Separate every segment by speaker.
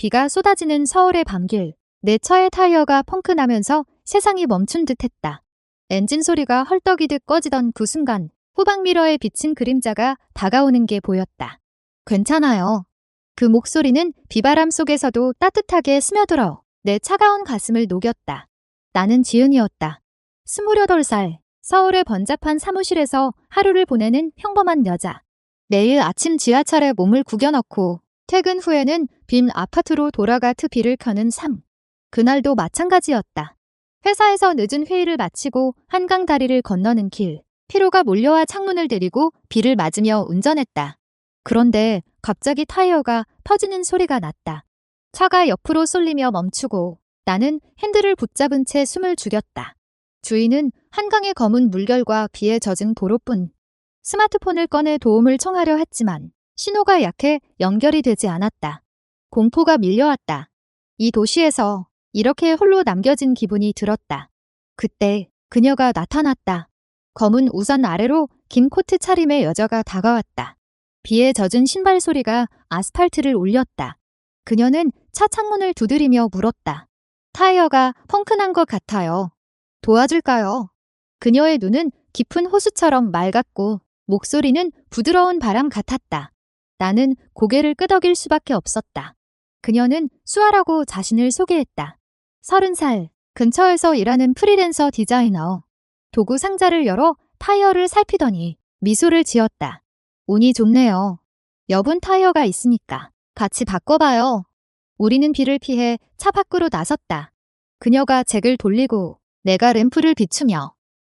Speaker 1: 비가 쏟아지는 서울의 밤길. 내 차의 타이어가 펑크 나면서 세상이 멈춘 듯 했다. 엔진 소리가 헐떡이듯 꺼지던 그 순간 후방 미러에 비친 그림자가 다가오는 게 보였다. 괜찮아요. 그 목소리는 비바람 속에서도 따뜻하게 스며들어 내 차가운 가슴을 녹였다. 나는 지은이었다. 28살, 서울의 번잡한 사무실에서 하루를 보내는 평범한 여자. 매일 아침 지하철에 몸을 구겨넣고 퇴근 후에는 빈 아파트로 돌아가 TV를 켜는 삶. 그날도 마찬가지였다. 회사에서 늦은 회의를 마치고 한강 다리를 건너는 길. 피로가 몰려와 창문을 내리고 비를 맞으며 운전했다. 그런데 갑자기 타이어가 터지는 소리가 났다. 차가 옆으로 쏠리며 멈추고 나는 핸들을 붙잡은 채 숨을 죽였다. 주위는 한강의 검은 물결과 비에 젖은 도로뿐. 스마트폰을 꺼내 도움을 청하려 했지만 신호가 약해 연결이 되지 않았다. 공포가 밀려왔다. 이 도시에서 이렇게 홀로 남겨진 기분이 들었다. 그때 그녀가 나타났다. 검은 우산 아래로 긴 코트 차림의 여자가 다가왔다. 비에 젖은 신발 소리가 아스팔트를 울렸다. 그녀는 차 창문을 두드리며 물었다. 타이어가 펑크난 것 같아요. 도와줄까요? 그녀의 눈은 깊은 호수처럼 맑았고 목소리는 부드러운 바람 같았다. 나는 고개를 끄덕일 수밖에 없었다. 그녀는 수아라고 자신을 소개했다. 30살, 근처에서 일하는 프리랜서 디자이너. 도구 상자를 열어 타이어를 살피더니 미소를 지었다. 운이 좋네요. 여분 타이어가 있으니까 같이 바꿔봐요. 우리는 비를 피해 차 밖으로 나섰다. 그녀가 잭을 돌리고 내가 램프를 비추며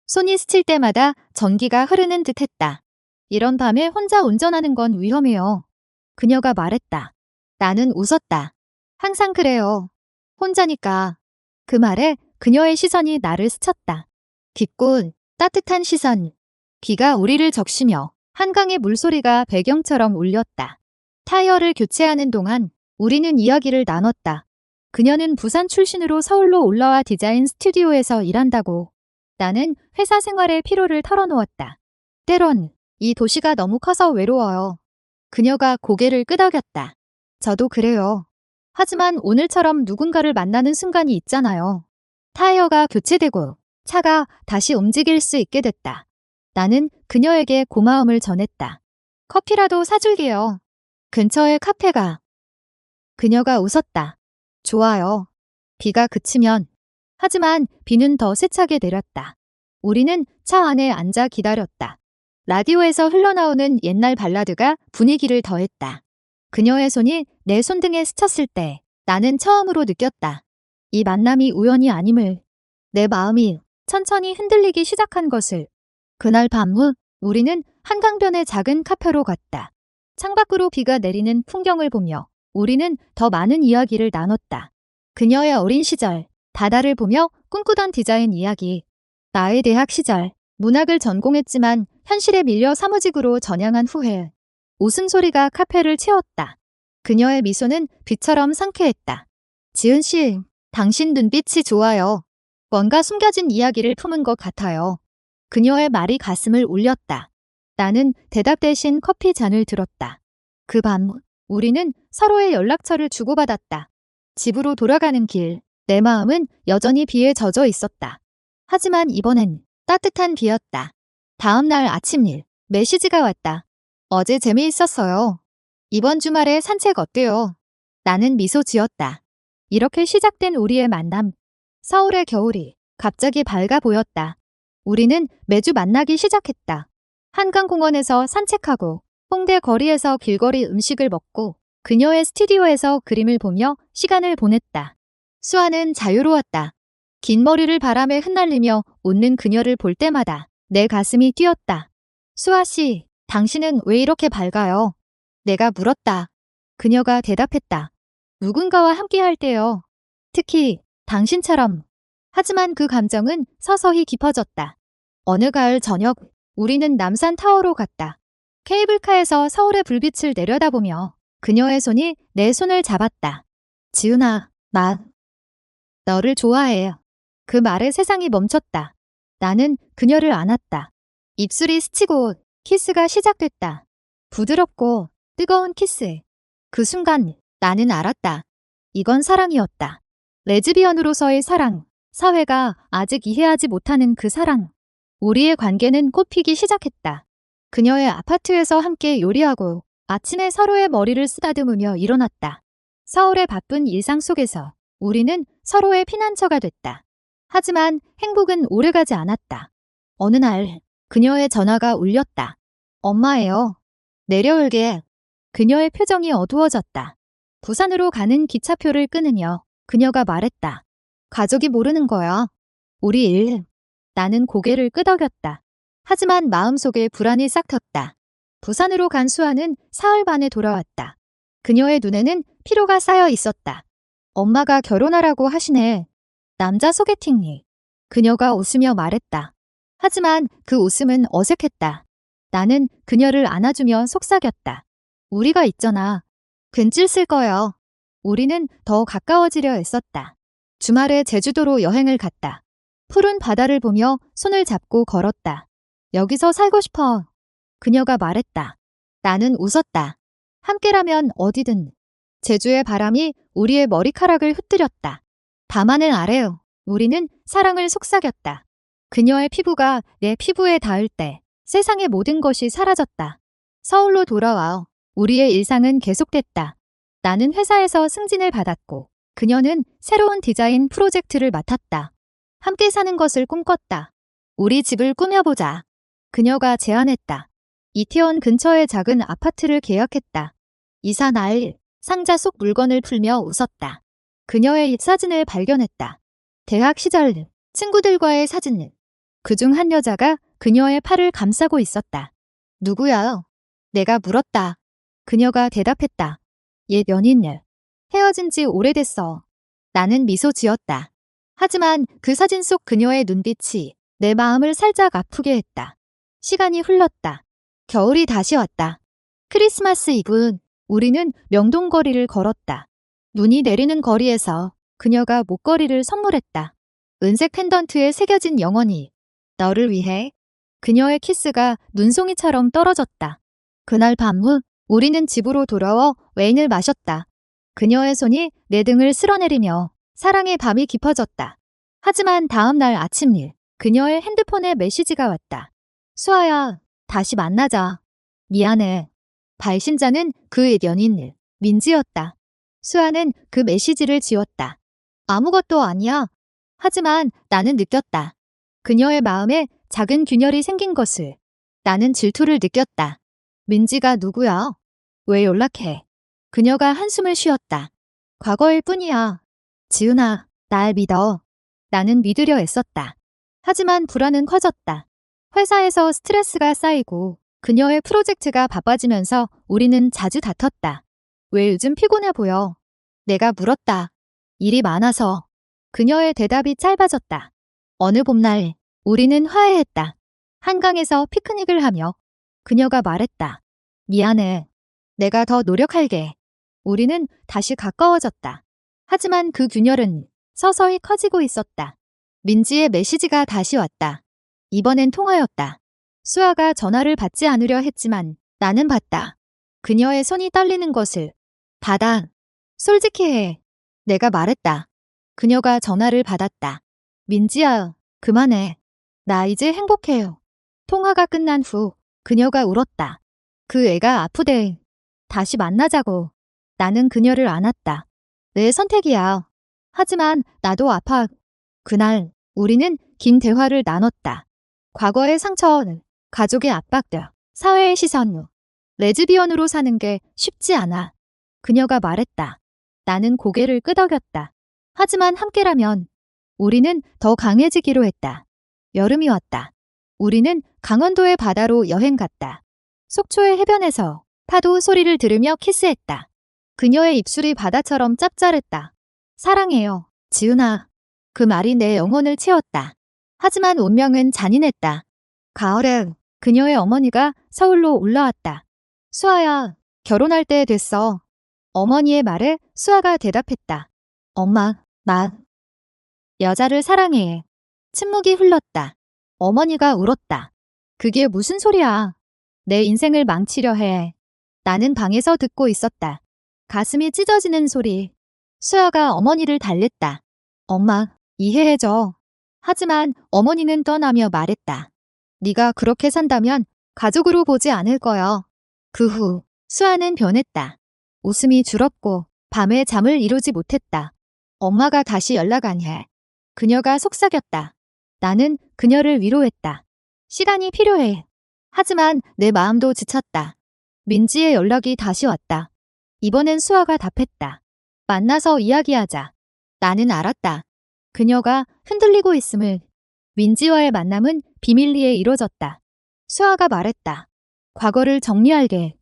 Speaker 1: 손이 스칠 때마다 전기가 흐르는 듯 했다. 이런 밤에 혼자 운전하는 건 위험해요. 그녀가 말했다. 나는 웃었다. 항상 그래요. 혼자니까. 그 말에 그녀의 시선이 나를 스쳤다. 깊고 따뜻한 시선. 비가 우리를 적시며 한강의 물소리가 배경처럼 울렸다. 타이어를 교체하는 동안 우리는 이야기를 나눴다. 그녀는 부산 출신으로 서울로 올라와 디자인 스튜디오에서 일한다고. 나는 회사 생활의 피로를 털어놓았다. 때론 이 도시가 너무 커서 외로워요. 그녀가 고개를 끄덕였다. 저도 그래요. 하지만 오늘처럼 누군가를 만나는 순간이 있잖아요. 타이어가 교체되고 차가 다시 움직일 수 있게 됐다. 나는 그녀에게 고마움을 전했다. 커피라도 사줄게요. 근처에 카페가. 그녀가 웃었다. 좋아요. 비가 그치면. 하지만 비는 더 세차게 내렸다. 우리는 차 안에 앉아 기다렸다. 라디오에서 흘러나오는 옛날 발라드가 분위기를 더했다. 그녀의 손이 내 손등에 스쳤을 때 나는 처음으로 느꼈다. 이 만남이 우연이 아님을. 내 마음이 천천히 흔들리기 시작한 것을. 그날 밤 후 우리는 한강변의 작은 카페로 갔다. 창밖으로 비가 내리는 풍경을 보며 우리는 더 많은 이야기를 나눴다. 그녀의 어린 시절, 바다를 보며 꿈꾸던 디자인 이야기. 나의 대학 시절, 문학을 전공했지만 현실에 밀려 사무직으로 전향한 후회. 웃음소리가 카페를 채웠다. 그녀의 미소는 빛처럼 상쾌했다. 지은 씨, 당신 눈빛이 좋아요. 뭔가 숨겨진 이야기를 품은 것 같아요. 그녀의 말이 가슴을 울렸다. 나는 대답 대신 커피 잔을 들었다. 그 밤, 우리는 서로의 연락처를 주고받았다. 집으로 돌아가는 길, 내 마음은 여전히 비에 젖어 있었다. 하지만 이번엔 따뜻한 비였다. 다음 날 아침 일, 메시지가 왔다. 어제 재미있었어요. 이번 주말에 산책 어때요? 나는 미소 지었다. 이렇게 시작된 우리의 만남. 서울의 겨울이 갑자기 밝아 보였다. 우리는 매주 만나기 시작했다. 한강공원에서 산책하고 홍대 거리에서 길거리 음식을 먹고 그녀의 스튜디오에서 그림을 보며 시간을 보냈다. 수아는 자유로웠다. 긴 머리를 바람에 흩날리며 웃는 그녀를 볼 때마다 내 가슴이 뛰었다. 수아 씨, 당신은 왜 이렇게 밝아요? 내가 물었다. 그녀가 대답했다. 누군가와 함께할 때요. 특히 당신처럼. 하지만 그 감정은 서서히 깊어졌다. 어느 가을 저녁, 우리는 남산타워로 갔다. 케이블카에서 서울의 불빛을 내려다보며 그녀의 손이 내 손을 잡았다. 지은아, 나 너를 좋아해. 그 말에 세상이 멈췄다. 나는 그녀를 안았다. 입술이 스치고 키스가 시작됐다. 부드럽고 뜨거운 키스. 그 순간 나는 알았다. 이건 사랑이었다. 레즈비언으로서의 사랑. 사회가 아직 이해하지 못하는 그 사랑. 우리의 관계는 꽃피기 시작했다. 그녀의 아파트에서 함께 요리하고 아침에 서로의 머리를 쓰다듬으며 일어났다. 서울의 바쁜 일상 속에서 우리는 서로의 피난처가 됐다. 하지만 행복은 오래가지 않았다. 어느 날 그녀의 전화가 울렸다. 엄마예요. 내려올게. 그녀의 표정이 어두워졌다. 부산으로 가는 기차표를 끊으며 그녀가 말했다. 가족이 모르는 거야. 우리 일. 나는 고개를 끄덕였다. 하지만 마음속에 불안이 싹 텄다. 부산으로 간 수아는 사흘 만에 돌아왔다. 그녀의 눈에는 피로가 쌓여 있었다. 엄마가 결혼하라고 하시네. 남자 소개팅이. 그녀가 웃으며 말했다. 하지만 그 웃음은 어색했다. 나는 그녀를 안아주며 속삭였다. 우리가 있잖아. 근질 쓸 거야. 우리는 더 가까워지려 애썼다. 주말에 제주도로 여행을 갔다. 푸른 바다를 보며 손을 잡고 걸었다. 여기서 살고 싶어. 그녀가 말했다. 나는 웃었다. 함께라면 어디든. 제주의 바람이 우리의 머리카락을 흩뜨렸다. 밤하늘 아래 우리는 사랑을 속삭였다. 그녀의 피부가 내 피부에 닿을 때 세상의 모든 것이 사라졌다. 서울로 돌아와 우리의 일상은 계속됐다. 나는 회사에서 승진을 받았고 그녀는 새로운 디자인 프로젝트를 맡았다. 함께 사는 것을 꿈꿨다. 우리 집을 꾸며보자. 그녀가 제안했다. 이태원 근처의 작은 아파트를 계약했다. 이사 날 상자 속 물건을 풀며 웃었다. 그녀의 사진을 발견했다. 대학 시절 친구들과의 사진. 그중 한 여자가 그녀의 팔을 감싸고 있었다. 누구야? 내가 물었다. 그녀가 대답했다. 옛 연인. 헤어진 지 오래됐어. 나는 미소 지었다. 하지만 그 사진 속 그녀의 눈빛이 내 마음을 살짝 아프게 했다. 시간이 흘렀다. 겨울이 다시 왔다. 크리스마스 이브 우리는 명동거리를 걸었다. 눈이 내리는 거리에서 그녀가 목걸이를 선물했다. 은색 펜던트에 새겨진 영원히 너를 위해. 그녀의 키스가 눈송이처럼 떨어졌다. 그날 밤 후 우리는 집으로 돌아와 와인을 마셨다. 그녀의 손이 내 등을 쓸어내리며 사랑의 밤이 깊어졌다. 하지만 다음 날 아침 일 그녀의 핸드폰에 메시지가 왔다. 수아야, 다시 만나자. 미안해. 발신자는 그의 연인 민지였다. 수아는 그 메시지를 지웠다. 아무것도 아니야. 하지만 나는 느꼈다. 그녀의 마음에 작은 균열이 생긴 것을. 나는 질투를 느꼈다. 민지가 누구야? 왜 연락해? 그녀가 한숨을 쉬었다. 과거일 뿐이야. 지은아, 날 믿어. 나는 믿으려 애썼다. 하지만 불안은 커졌다. 회사에서 스트레스가 쌓이고 그녀의 프로젝트가 바빠지면서 우리는 자주 다퉜다. 왜 요즘 피곤해 보여? 내가 물었다. 일이 많아서. 그녀의 대답이 짧아졌다. 어느 봄날 우리는 화해했다. 한강에서 피크닉을 하며 그녀가 말했다. 미안해. 내가 더 노력할게. 우리는 다시 가까워졌다. 하지만 그 균열은 서서히 커지고 있었다. 민지의 메시지가 다시 왔다. 이번엔 통화였다. 수아가 전화를 받지 않으려 했지만 나는 받다. 그녀의 손이 떨리는 것을. 받아. 솔직히 해. 내가 말했다. 그녀가 전화를 받았다. 민지야, 그만해. 나 이제 행복해요. 통화가 끝난 후 그녀가 울었다. 그 애가 아프대. 다시 만나자고. 나는 그녀를 안았다. 내 선택이야. 하지만 나도 아파. 그날 우리는 긴 대화를 나눴다. 과거의 상처는 가족의 압박들, 사회의 시선, 레즈비언으로 사는 게 쉽지 않아. 그녀가 말했다. 나는 고개를 끄덕였다. 하지만 함께라면 우리는 더 강해지기로 했다. 여름이 왔다. 우리는 강원도의 바다로 여행 갔다. 속초의 해변에서 파도 소리를 들으며 키스했다. 그녀의 입술이 바다처럼 짭짤했다. 사랑해요, 지은아. 그 말이 내 영혼을 채웠다. 하지만 운명은 잔인했다. 가을에 그녀의 어머니가 서울로 올라왔다. 수아야, 결혼할 때 됐어. 어머니의 말에 수아가 대답했다. 엄마, 나 여자를 사랑해. 침묵이 흘렀다. 어머니가 울었다. 그게 무슨 소리야. 내 인생을 망치려 해. 나는 방에서 듣고 있었다. 가슴이 찢어지는 소리. 수아가 어머니를 달랬다. 엄마, 이해해줘. 하지만 어머니는 떠나며 말했다. 네가 그렇게 산다면 가족으로 보지 않을 거야. 그 후 수아는 변했다. 웃음이 줄었고 밤에 잠을 이루지 못했다. 엄마가 다시 연락 안 해. 그녀가 속삭였다. 나는 그녀를 위로했다. 시간이 필요해. 하지만 내 마음도 지쳤다. 민지의 연락이 다시 왔다. 이번엔 수아가 답했다. 만나서 이야기하자. 나는 알았다. 그녀가 흔들리고 있음을. 민지와의 만남은 비밀리에 이루어졌다. 수아가 말했다. 과거를 정리할게.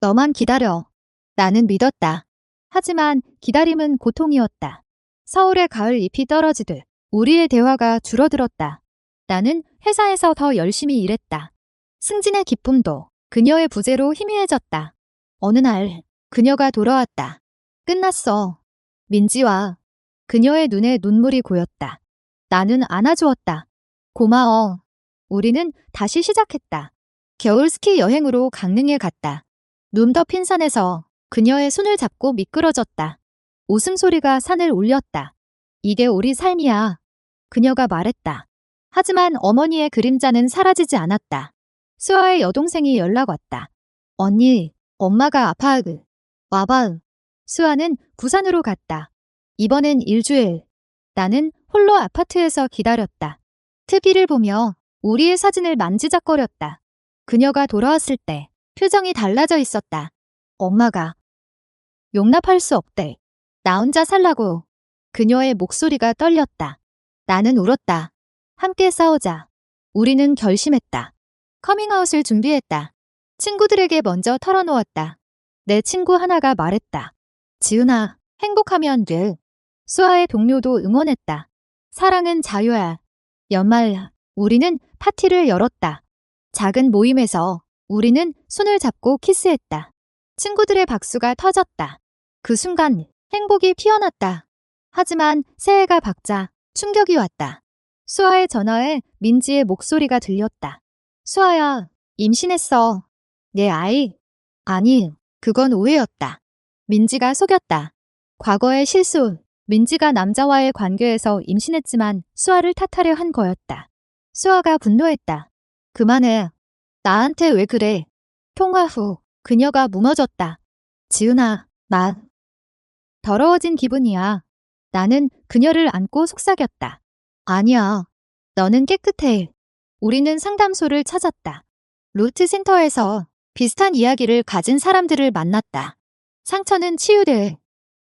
Speaker 1: 너만 기다려. 나는 믿었다. 하지만 기다림은 고통이었다. 서울의 가을 잎이 떨어지듯 우리의 대화가 줄어들었다. 나는 회사에서 더 열심히 일했다. 승진의 기쁨도 그녀의 부재로 희미해졌다. 어느 날 그녀가 돌아왔다. 끝났어. 민지와. 그녀의 눈에 눈물이 고였다. 나는 안아주었다. 고마워. 우리는 다시 시작했다. 겨울 스키 여행으로 강릉에 갔다. 눈 덮인 산에서 그녀의 손을 잡고 미끄러졌다. 웃음소리가 산을 울렸다. 이게 우리 삶이야. 그녀가 말했다. 하지만 어머니의 그림자는 사라지지 않았다. 수아의 여동생이 연락 왔다. 언니, 엄마가 아파하그. 와봐. 수아는 부산으로 갔다. 이번엔 일주일. 나는 홀로 아파트에서 기다렸다. TV를 보며 우리의 사진을 만지작거렸다. 그녀가 돌아왔을 때 표정이 달라져 있었다. 엄마가 용납할 수 없대. 나 혼자 살라고. 그녀의 목소리가 떨렸다. 나는 울었다. 함께 싸우자. 우리는 결심했다. 커밍아웃을 준비했다. 친구들에게 먼저 털어놓았다. 내 친구 하나가 말했다. 지은아, 행복하면 돼. 수아의 동료도 응원했다. 사랑은 자유야. 연말, 우리는 파티를 열었다. 작은 모임에서 우리는 손을 잡고 키스했다. 친구들의 박수가 터졌다. 그 순간 행복이 피어났다. 하지만 새해가 밝자 충격이 왔다. 수아의 전화에 민지의 목소리가 들렸다. 수아야, 임신했어. 내 아이. 아니, 그건 오해였다. 민지가 속였다. 과거의 실수. 민지가 남자와의 관계에서 임신했지만 수아를 탓하려 한 거였다. 수아가 분노했다. 그만해. 나한테 왜 그래? 통화 후 그녀가 무너졌다. 지은아, 나 더러워진 기분이야. 나는 그녀를 안고 속삭였다. 아니야. 너는 깨끗해. 우리는 상담소를 찾았다. 루트 센터에서 비슷한 이야기를 가진 사람들을 만났다. 상처는 치유돼.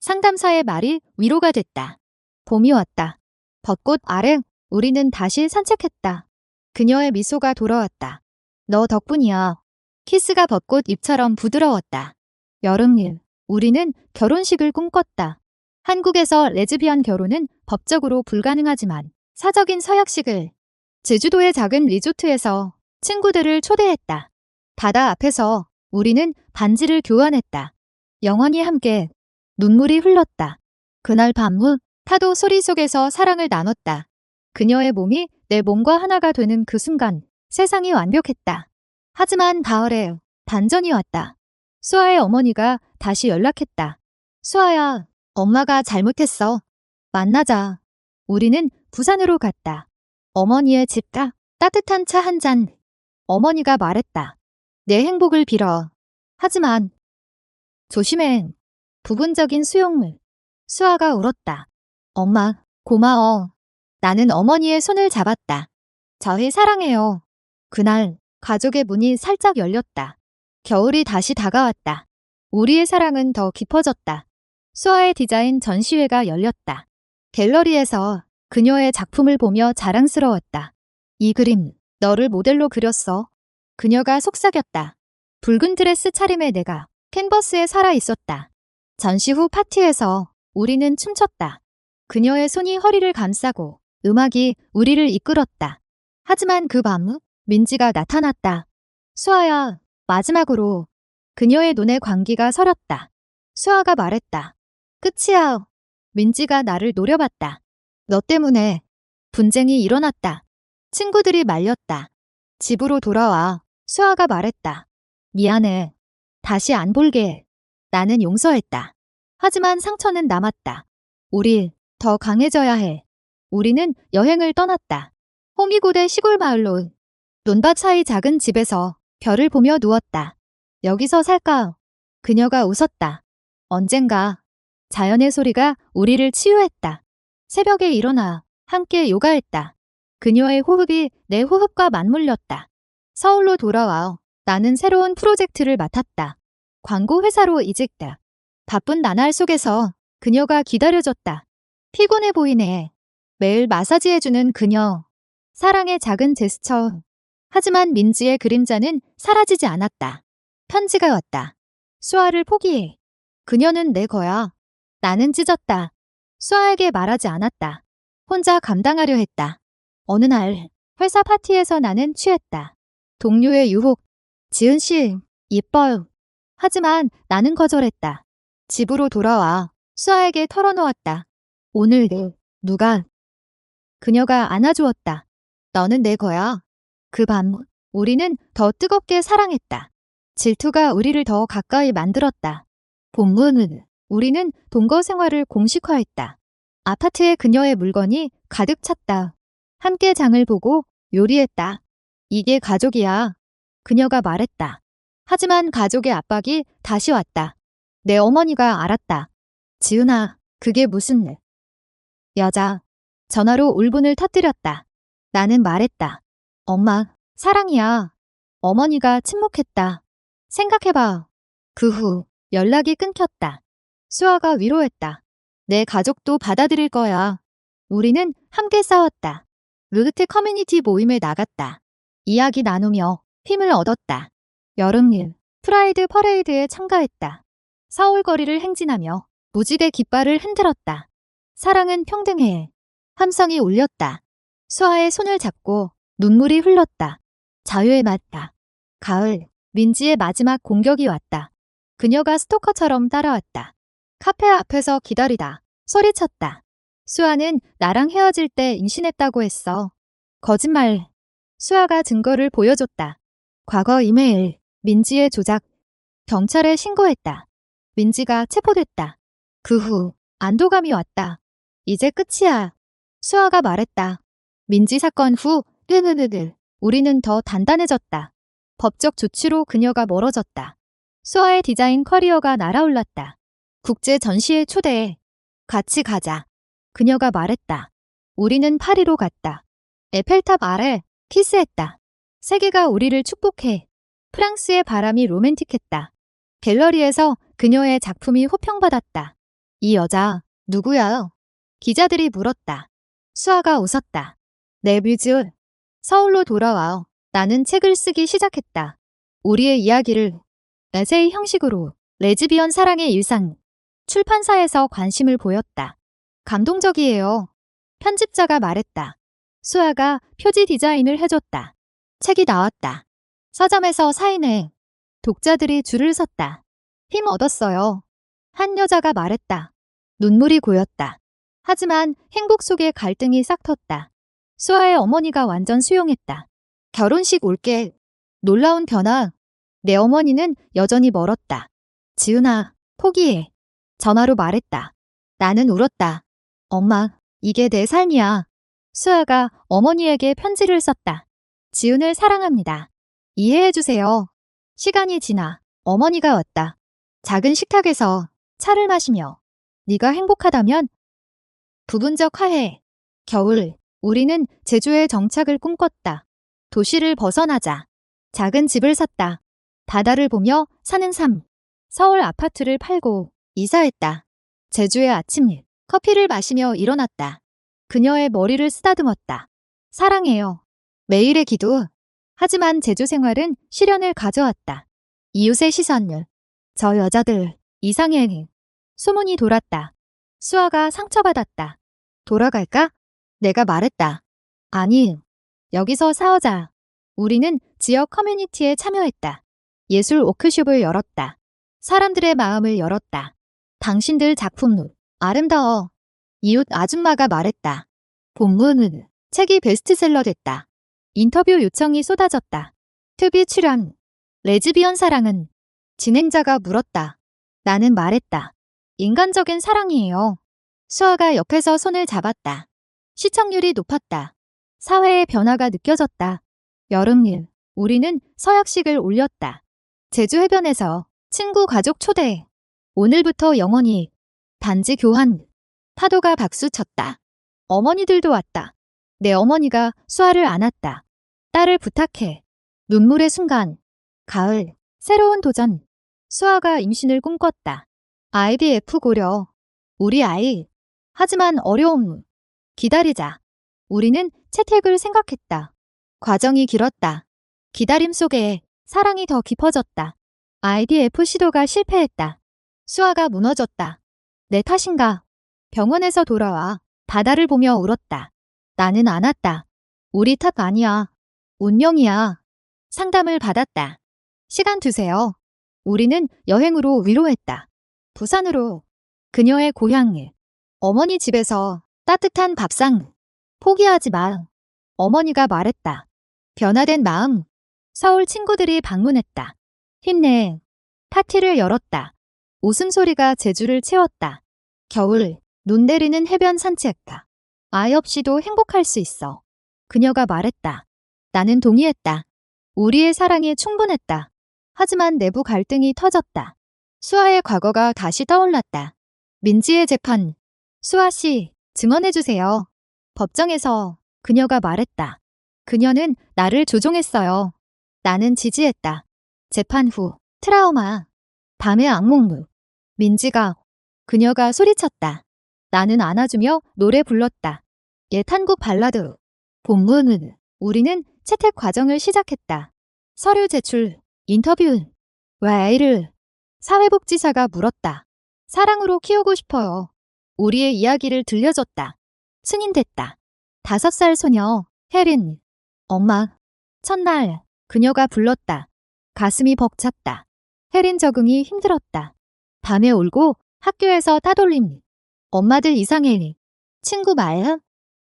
Speaker 1: 상담사의 말이 위로가 됐다. 봄이 왔다. 벚꽃 아래 우리는 다시 산책했다. 그녀의 미소가 돌아왔다. 너 덕분이야. 키스가 벚꽃 잎처럼 부드러웠다. 여름일, 우리는 결혼식을 꿈꿨다. 한국에서 레즈비언 결혼은 법적으로 불가능하지만 사적인 서약식을 제주도의 작은 리조트에서 친구들을 초대했다. 바다 앞에서 우리는 반지를 교환했다. 영원히 함께. 눈물이 흘렀다. 그날 밤 후 파도 소리 속에서 사랑을 나눴다. 그녀의 몸이 내 몸과 하나가 되는 그 순간 세상이 완벽했다. 하지만 가을에 반전이 왔다. 수아의 어머니가 다시 연락했다. 수아야, 엄마가 잘못했어. 만나자. 우리는 부산으로 갔다. 어머니의 집가 따뜻한 차 한 잔. 어머니가 말했다. 내 행복을 빌어. 하지만 조심해. 부분적인 수용물. 수아가 울었다. 엄마, 고마워. 나는 어머니의 손을 잡았다. 저희 사랑해요. 그날 가족의 문이 살짝 열렸다. 겨울이 다시 다가왔다. 우리의 사랑은 더 깊어졌다. 수아의 디자인 전시회가 열렸다. 갤러리에서 그녀의 작품을 보며 자랑스러웠다. 이 그림, 너를 모델로 그렸어. 그녀가 속삭였다. 붉은 드레스 차림의 내가 캔버스에 살아 있었다. 전시 후 파티에서 우리는 춤췄다. 그녀의 손이 허리를 감싸고 음악이 우리를 이끌었다. 하지만 그 밤 민지가 나타났다. 수아야, 마지막으로. 그녀의 눈에 광기가 서렸다. 수아가 말했다. 끝이야. 민지가 나를 노려봤다. 너 때문에 분쟁이 일어났다. 친구들이 말렸다. 집으로 돌아와. 수아가 말했다. 미안해. 다시 안 볼게. 나는 용서했다. 하지만 상처는 남았다. 우리 더 강해져야 해. 우리는 여행을 떠났다. 호미곶의 시골 마을로 논밭 사이 작은 집에서 별을 보며 누웠다. 여기서 살까? 그녀가 웃었다. 언젠가 자연의 소리가 우리를 치유했다. 새벽에 일어나 함께 요가했다. 그녀의 호흡이 내 호흡과 맞물렸다. 서울로 돌아와 나는 새로운 프로젝트를 맡았다. 광고 회사로 이직다. 바쁜 나날 속에서 그녀가 기다려줬다. 피곤해 보이네. 매일 마사지해주는 그녀. 사랑의 작은 제스처. 하지만 민지의 그림자는 사라지지 않았다. 편지가 왔다. 수아를 포기해. 그녀는 내 거야. 나는 찢었다. 수아에게 말하지 않았다. 혼자 감당하려 했다. 어느 날 회사 파티에서 나는 취했다. 동료의 유혹. 지은 씨, 이뻐요. 하지만 나는 거절했다. 집으로 돌아와 수아에게 털어놓았다. 오늘 누가? 그녀가 안아주었다. 너는 내 거야. 그 밤 우리는 더 뜨겁게 사랑했다. 질투가 우리를 더 가까이 만들었다. 본문은 우리는 동거 생활을 공식화했다. 아파트에 그녀의 물건이 가득 찼다. 함께 장을 보고 요리했다. 이게 가족이야. 그녀가 말했다. 하지만 가족의 압박이 다시 왔다. 내 어머니가 알았다. 지은아, 그게 무슨 일? 여자. 전화로 울분을 터뜨렸다. 나는 말했다. 엄마, 사랑이야. 어머니가 침묵했다. 생각해봐. 그 후 연락이 끊겼다. 수아가 위로했다. 내 가족도 받아들일 거야. 우리는 함께 싸웠다. 루트 커뮤니티 모임에 나갔다. 이야기 나누며 힘을 얻었다. 여름일 프라이드 퍼레이드에 참가했다. 서울 거리를 행진하며 무지개 깃발을 흔들었다. 사랑은 평등해. 함성이 울렸다. 수아의 손을 잡고 눈물이 흘렀다. 자유에 맞다. 가을, 민지의 마지막 공격이 왔다. 그녀가 스토커처럼 따라왔다. 카페 앞에서 기다리다. 소리쳤다. 수아는 나랑 헤어질 때 임신했다고 했어. 거짓말. 수아가 증거를 보여줬다. 과거 이메일, 민지의 조작. 경찰에 신고했다. 민지가 체포됐다. 그 후 안도감이 왔다. 이제 끝이야. 수아가 말했다. 민지 사건 후 우리는 더 단단해졌다. 법적 조치로 그녀가 멀어졌다. 수아의 디자인 커리어가 날아올랐다. 국제 전시회 초대해. 같이 가자. 그녀가 말했다. 우리는 파리로 갔다. 에펠탑 아래 키스했다. 세계가 우리를 축복해. 프랑스의 바람이 로맨틱했다. 갤러리에서 그녀의 작품이 호평받았다. 이 여자 누구야? 기자들이 물었다. 수아가 웃었다. 내 뮤즈. 서울로 돌아와. 나는 책을 쓰기 시작했다. 우리의 이야기를 에세이 형식으로. 레즈비언 사랑의 일상. 출판사에서 관심을 보였다. 감동적이에요. 편집자가 말했다. 수아가 표지 디자인을 해줬다. 책이 나왔다. 서점에서 사인해. 독자들이 줄을 섰다. 힘 얻었어요. 한 여자가 말했다. 눈물이 고였다. 하지만 행복 속에 갈등이 싹텄다. 수아의 어머니가 완전 수용했다. 결혼식 올게. 놀라운 변화. 내 어머니는 여전히 멀었다. 지은아, 포기해. 전화로 말했다. 나는 울었다. 엄마, 이게 내 삶이야. 수아가 어머니에게 편지를 썼다. 지은을 사랑합니다. 이해해주세요. 시간이 지나 어머니가 왔다. 작은 식탁에서 차를 마시며 네가 행복하다면 부분적 화해. 겨울, 우리는 제주에 정착을 꿈꿨다. 도시를 벗어나자. 작은 집을 샀다. 바다를 보며 사는 삶. 서울 아파트를 팔고 이사했다. 제주의 아침일, 커피를 마시며 일어났다. 그녀의 머리를 쓰다듬었다. 사랑해요. 매일의 기도. 하지만 제주 생활은 시련을 가져왔다. 이웃의 시선. 저 여자들 이상해. 소문이 돌았다. 수아가 상처받았다. 돌아갈까? 내가 말했다. 아니, 여기서 싸우자. 우리는 지역 커뮤니티에 참여했다. 예술 워크숍을 열었다. 사람들의 마음을 열었다. 당신들 작품 아름다워. 이웃 아줌마가 말했다. 본문은 책이 베스트셀러 됐다. 인터뷰 요청이 쏟아졌다. 특비 출연. 레즈비언 사랑은? 진행자가 물었다. 나는 말했다. 인간적인 사랑이에요. 수아가 옆에서 손을 잡았다. 시청률이 높았다. 사회의 변화가 느껴졌다. 여름일, 우리는 서약식을 올렸다. 제주 해변에서 친구 가족 초대. 오늘부터 영원히 반지 교환. 파도가 박수 쳤다. 어머니들도 왔다. 내 어머니가 수아를 안았다. 딸을 부탁해. 눈물의 순간. 가을, 새로운 도전. 수아가 임신을 꿈꿨다. IVF 고려. 우리 아이. 하지만 어려움. 기다리자. 우리는 채택을 생각했다. 과정이 길었다. 기다림 속에 사랑이 더 깊어졌다. IVF 시도가 실패했다. 수아가 무너졌다. 내 탓인가? 병원에서 돌아와 바다를 보며 울었다. 나는 안 왔다. 우리 탓 아니야. 운명이야. 상담을 받았다. 시간 두세요. 우리는 여행으로 위로했다. 부산으로. 그녀의 고향에. 어머니 집에서 따뜻한 밥상. 포기하지 마. 어머니가 말했다. 변화된 마음. 서울 친구들이 방문했다. 힘내. 파티를 열었다. 웃음소리가 제주를 채웠다. 겨울, 눈 내리는 해변 산책가. 아이 없이도 행복할 수 있어. 그녀가 말했다. 나는 동의했다. 우리의 사랑이 충분했다. 하지만 내부 갈등이 터졌다. 수아의 과거가 다시 떠올랐다. 민지의 재판. 수아 씨, 증언해주세요. 법정에서 그녀가 말했다. 그녀는 나를 조종했어요. 나는 지지했다. 재판 후, 트라우마. 밤의 악몽. 민지가, 그녀가 소리쳤다. 나는 안아주며 노래 불렀다. 옛 한국 발라드. 본문. 우리는 채택 과정을 시작했다. 서류 제출, 인터뷰. 왜 아이를? 사회복지사가 물었다. 사랑으로 키우고 싶어요. 우리의 이야기를 들려줬다. 승인됐다. 5살 소녀, 혜린. 엄마. 첫날, 그녀가 불렀다. 가슴이 벅찼다. 혜린 적응이 힘들었다. 밤에 울고 학교에서 따돌림. 엄마들 이상해. 친구 말.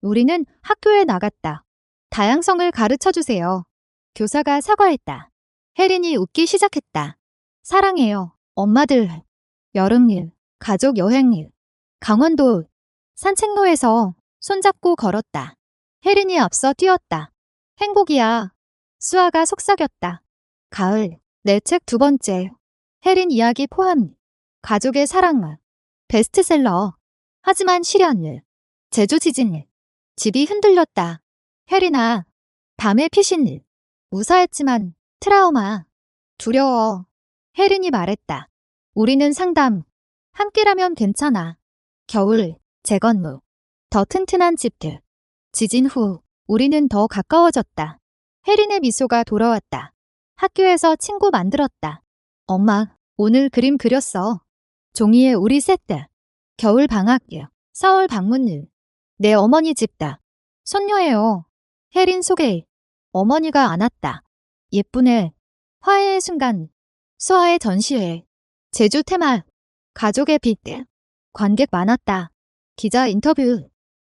Speaker 1: 우리는 학교에 나갔다. 다양성을 가르쳐주세요. 교사가 사과했다. 혜린이 웃기 시작했다. 사랑해요, 엄마들. 여름일, 가족 여행일. 강원도, 산책로에서 손잡고 걸었다. 혜린이 앞서 뛰었다. 행복이야. 수아가 속삭였다. 가을, 내 책 2번째. 혜린 이야기 포함. 가족의 사랑. 베스트셀러. 하지만 실현. 제주 지진. 집이 흔들렸다. 혜린아. 밤의 피신. 무사했지만 트라우마. 두려워. 혜린이 말했다. 우리는 상담. 함께라면 괜찮아. 겨울, 재건무. 더 튼튼한 집들. 지진 후 우리는 더 가까워졌다. 혜린의 미소가 돌아왔다. 학교에서 친구 만들었다. 엄마, 오늘 그림 그렸어. 종이에 우리 세트. 겨울 방학, 서울 방문. 내 어머니 집다. 손녀예요. 혜린 소개. 어머니가 안았다. 예쁘네. 화해의 순간. 수아의 전시회. 제주 테마. 가족의 빛. 관객 많았다. 기자 인터뷰.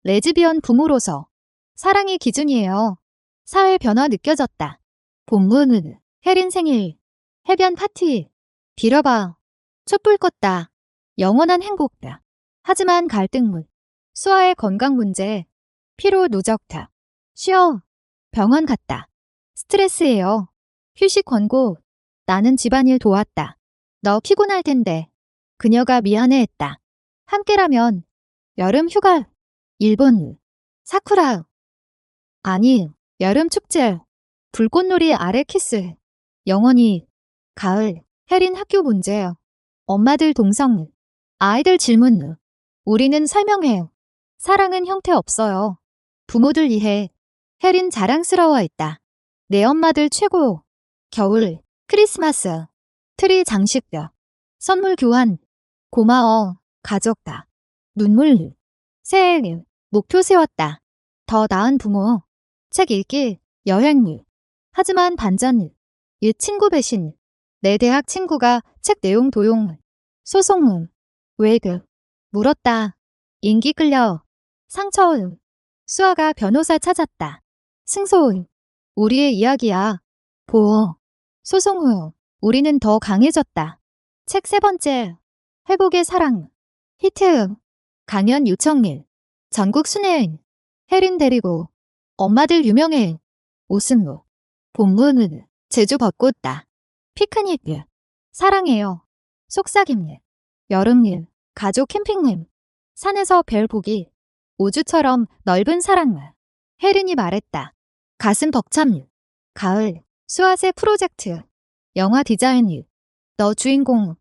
Speaker 1: 레즈비언 부모로서. 사랑이 기준이에요. 사회 변화 느껴졌다. 본문. 혜린 생일. 해변 파티. 빌어봐. 촛불 껐다. 영원한 행복. 하지만 갈등문. 수아의 건강 문제. 피로 누적다. 쉬어. 병원 갔다. 스트레스예요. 휴식 권고. 나는 집안일 도왔다. 너 피곤할 텐데. 그녀가 미안해했다. 함께라면. 여름 휴가. 일본. 사쿠라. 아니, 여름 축제. 불꽃놀이 아래 키스. 영원히. 가을. 혜린 학교 문제. 엄마들 동성. 아이들 질문. 우리는 설명해. 사랑은 형태 없어요. 부모들 이해. 혜린 자랑스러워했다. 내 엄마들 최고. 겨울. 크리스마스. 트리 장식뼈. 선물 교환. 고마워. 가족다. 눈물. 새해. 목표 세웠다. 더 나은 부모. 책 읽기. 여행. 하지만 반전. 옛 친구 배신. 내 대학 친구가 책 내용 도용. 소송. 왜 물었다. 인기 끌려. 상처. 수아가 변호사 찾았다. 승소. 우리의 이야기야. 보호. 소송 후 우리는 더 강해졌다. 책 3번째. 회복의 사랑. 히트. 강연 요청일. 전국 순회행. 혜린 데리고. 엄마들 유명해. 오승우. 봄문은. 제주 벚꽃다. 피크닉. 사랑해요. 속삭임. 여름일. 가족 캠핑님. 산에서 별 보기. 우주처럼 넓은 사랑. 혜린이 말했다. 가슴 벅참. 가을. 수아세 프로젝트. 영화 디자인. 너 주인공.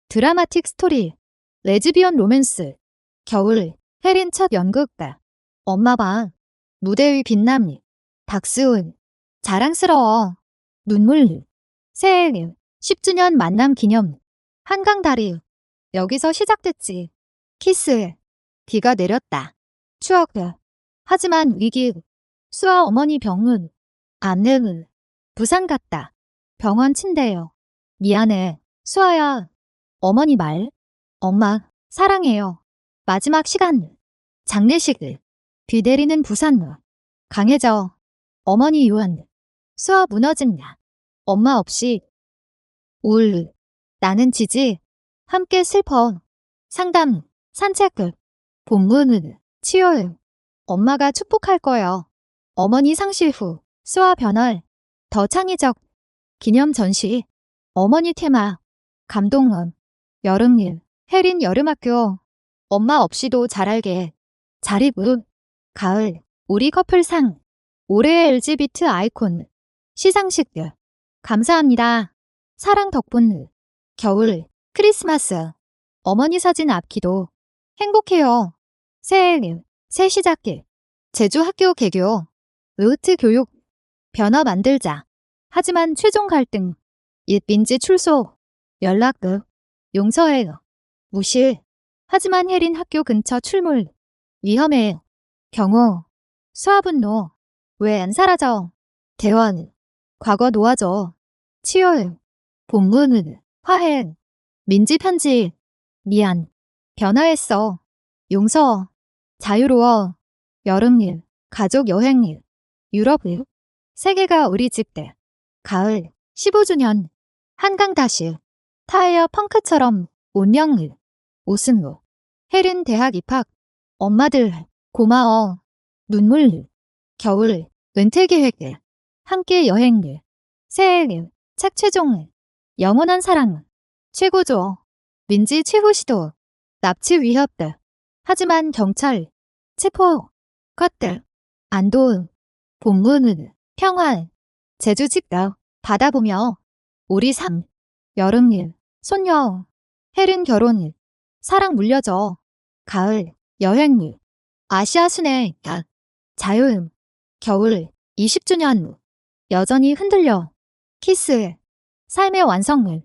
Speaker 1: 드라마틱 스토리. 레즈비언 로맨스. 겨울. 혜린 첫 연극가. 엄마 봐. 무대 위 빛남. 박수은. 자랑스러워. 눈물. 새해 10주년 만남 기념. 한강다리. 여기서 시작됐지. 키스. 비가 내렸다. 추억. 하지만 위기. 수아 어머니 병은. 안내은. 부산 갔다. 병원 침대요. 미안해. 수아야. 어머니 말. 엄마, 사랑해요. 마지막 시간. 장례식. 비 내리는 부산. 강해져. 어머니 요한. 수아 무너진다. 엄마 없이. 울. 나는 지지. 함께 슬퍼. 상담. 산책. 본문은. 치유. 엄마가 축복할 거요. 어머니 상실 후. 수아 변월. 더 창의적. 기념 전시. 어머니 테마. 감동은. 여름일. 혜린 여름학교. 엄마 없이도 잘 알게. 자립. 가을. 우리 커플상. 올해의 LGBT 아이콘. 시상식. 감사합니다. 사랑 덕분. 겨울. 크리스마스. 어머니 사진 앞기도. 행복해요. 새해. 새 시작길. 제주 학교 개교. 의트 교육. 변화 만들자. 하지만 최종 갈등. 민지 출소. 연락. 용서해. 무실. 하지만 혜린 학교 근처 출몰. 위험해. 경호. 수아 분노. 왜 안 사라져? 대원. 과거 놓아줘. 치유. 본문은. 화해. 민지 편지. 미안. 변화했어. 용서. 자유로워. 여름일. 가족 여행일. 유럽일. 세계가 우리 집대. 가을. 15주년. 한강 다시. 타이어 펑크처럼. 온영일. 오승우. 혜린 대학 입학. 엄마들. 고마워. 눈물. 겨울. 은퇴 계획. 함께 여행. 새해. 책 최종. 영원한 사랑. 최고조. 민지 최후 시도. 납치 위협. 하지만 경찰. 체포. 컷들. 안도음. 본문은. 평화. 제주 직가. 바다 보며. 우리 삶. 여름일. 손녀. 혜린 결혼일. 사랑 물려줘. 가을. 여행일. 아시아 순회. 자유음. 겨울. 20주년. 여전히 흔들려. 키스. 삶의 완성을.